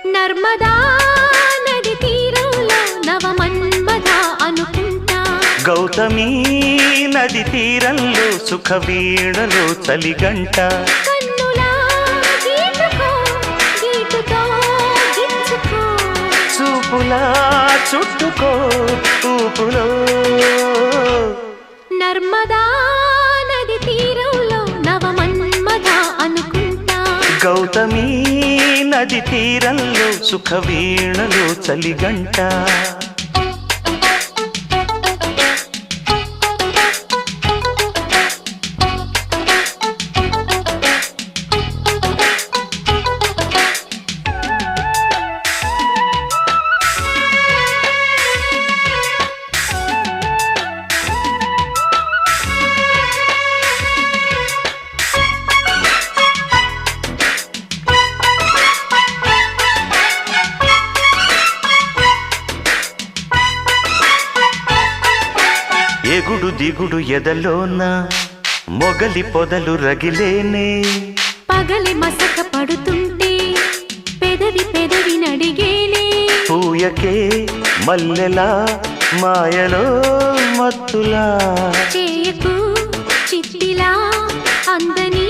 నర్మదా నది తీరంలో నవమన్మథ అనుకుంటా గౌతమి నది తీరంలో సుఖ వీణలో చలిగంట కన్నులా గీటుకో గీటుతో గిచ్చుకో చూపులా చుట్టుకో ఊపులో నర్మదా నది తీరంలో నవమన్మథ అనుకుంటా గౌతమి నది తీరంలో సుఖ వీణలో చలిగంట ఎగుడు దిగుడు ఎదలోన మొగలి పొదలు రగిలేనే పగలి మసక పడుతుంటే పెదవి పెదవి నడిగేనే పూయకే మల్లెలా మాయలో మత్తులా చేయకు చిట్టిలా అందని